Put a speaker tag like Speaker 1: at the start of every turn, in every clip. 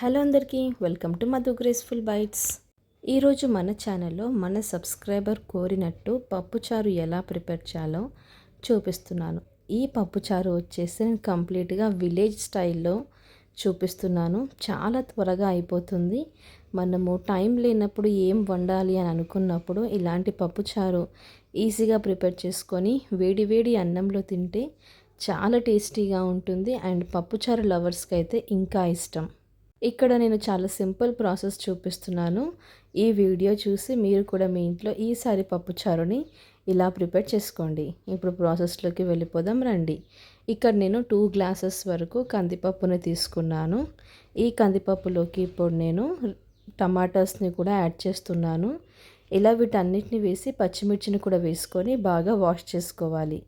Speaker 1: Hello అందరికీ welcome to Madhu graceful bytes. ఈరోజు మన ఛానల్లో మన సబ్స్క్రైబర్ కోరినట్టు పప్పుచారు ఎలా ప్రిపేర్ చేయాలో చూపిస్తున్నాను. ఈ పప్పుచారు వచ్చేసి నేను కంప్లీట్గా విలేజ్ స్టైల్లో చూపిస్తున్నాను. చాలా త్వరగా అయిపోతుంది. మనము టైం లేనప్పుడు ఏం వండాలి అని అనుకున్నప్పుడు ఇలాంటి పప్పుచారు ఈజీగా ప్రిపేర్ చేసుకొని వేడి వేడి అన్నంలో తింటే చాలా టేస్టీగా ఉంటుంది. అండ్ పప్పుచారు లవర్స్కి అయితే ఇంకా ఇష్టం. ఇక్కడ నేను చాలా సింపుల్ ప్రాసెస్ చూపిస్తున్నాను. ఈ వీడియో చూసి మీరు కూడా మీ ఇంట్లో ఈసారి పప్పుచారుని ఇలా ప్రిపేర్ చేసుకోండి. ఇప్పుడు ప్రాసెస్లోకి వెళ్ళిపోదాం రండి. ఇక్కడ నేను 2 గ్లాసెస్ వరకు కందిపప్పుని తీసుకున్నాను. ఈ కందిపప్పులోకి ఇప్పుడు నేను టమాటాస్ని కూడా యాడ్ చేస్తున్నాను. ఇలా వీటన్నిటిని వేసి పచ్చిమిర్చిని కూడా వేసుకొని బాగా వాష్ చేసుకోవాలి.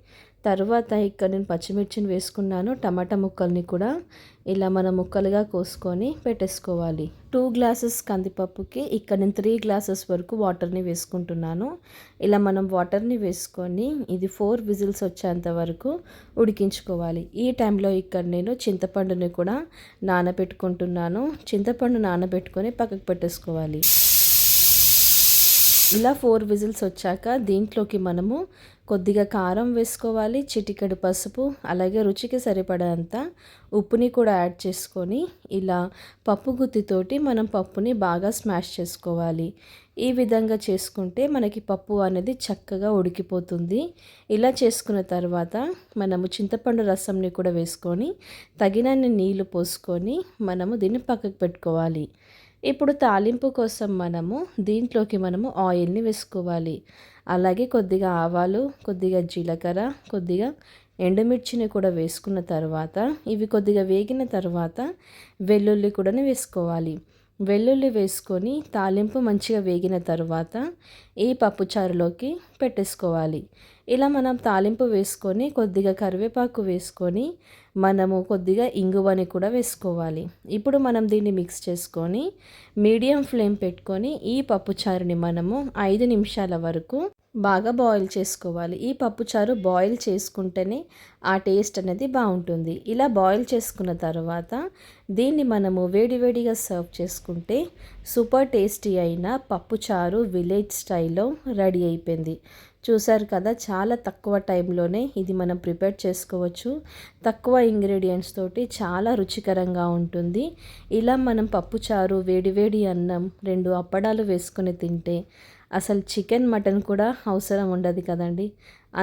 Speaker 1: తర్వాత ఇక్కడ నేను పచ్చిమిర్చిని వేసుకున్నాను. టమాటా ముక్కల్ని కూడా ఇలా మనం ముక్కలుగా కోసుకొని పెట్టేసుకోవాలి. 2 గ్లాసెస్ కందిపప్పుకి ఇక్కడ నేను 3 గ్లాసెస్ వరకు వాటర్ని వేసుకుంటున్నాను. ఇలా మనం వాటర్ని వేసుకొని ఇది 4 విజిల్స్ వచ్చేంత వరకు ఉడికించుకోవాలి. ఈ టైంలో ఇక్కడ నేను చింతపండుని కూడా నానబెట్టుకుంటున్నాను. చింతపండు నానబెట్టుకొని పక్కకు పెట్టేసుకోవాలి. ఇలా 4 విజిల్స్ వచ్చాక దీంట్లోకి మనము కొద్దిగా కారం వేసుకోవాలి, చిటికెడు పసుపు, అలాగే రుచికి సరిపడేంత ఉప్పుని కూడా యాడ్ చేసుకొని ఇలా పప్పు గుత్తితోటి మనం పప్పుని బాగా స్మాష్ చేసుకోవాలి. ఈ విధంగా చేసుకుంటే మనకి పప్పు అనేది చక్కగా ఉడికిపోతుంది. ఇలా చేసుకున్న తర్వాత మనము చింతపండు రసంని కూడా వేసుకొని తగినన్ని నీళ్లు పోసుకొని మనము దీన్ని పక్కకు పెట్టుకోవాలి. ఇప్పుడు తాలింపు కోసం దీంట్లోకి మనము ఆయిల్ని వేసుకోవాలి. అలాగే కొద్దిగా ఆవాలు, కొద్దిగా జీలకర్ర, కొద్దిగా ఎండుమిర్చిని కూడా వేసుకున్న తర్వాత ఇవి కొద్దిగా వేగిన తర్వాత వెల్లుల్లి కూడా వేసుకోవాలి. వెల్లుల్లి వేసుకొని తాలింపు మంచిగా వేగిన తర్వాత ఈ పప్పుచారులోకి పెట్టేసుకోవాలి. ఇలా మనం తాలింపు వేసుకొని కొద్దిగా కరివేపాకు వేసుకొని మనము కొద్దిగా ఇంగువని కూడా వేసుకోవాలి. ఇప్పుడు మనం దీన్ని మిక్స్ చేసుకొని మీడియం ఫ్లేమ్ పెట్టుకొని ఈ పప్పుచారుని మనము 5 నిమిషాల వరకు బాగా బాయిల్ చేసుకోవాలి. ఈ పప్పుచారు బాయిల్ చేసుకుంటేనే ఆ టేస్ట్ అనేది బాగుంటుంది. ఇలా బాయిల్ చేసుకున్న తర్వాత దీన్ని మనము వేడివేడిగా సర్వ్ చేసుకుంటే సూపర్ టేస్టీ అయిన పప్పుచారు విలేజ్ స్టైల్లో రెడీ అయిపోయింది. చూసారు కదా, చాలా తక్కువ టైంలోనే ఇది మనం ప్రిపేర్ చేసుకోవచ్చు. తక్కువ ఇంగ్రీడియంట్స్ తోటి చాలా రుచికరంగా ఉంటుంది. ఇలా మనం పప్పుచారు, వేడివేడి అన్నం, 2 అప్పడాలు వేసుకొని తింటే అసలు చికెన్ మటన్ కూడా అవసరం ఉండదు కదండి.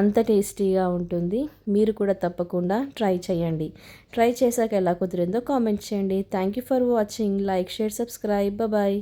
Speaker 1: అంత టేస్టీగా ఉంటుంది. మీరు కూడా తప్పకుండా ట్రై చేయండి. ట్రై చేశాక ఎలా కుదిరిందో కామెంట్ చేయండి. Thank you for watching. Like, share, subscribe. Bye.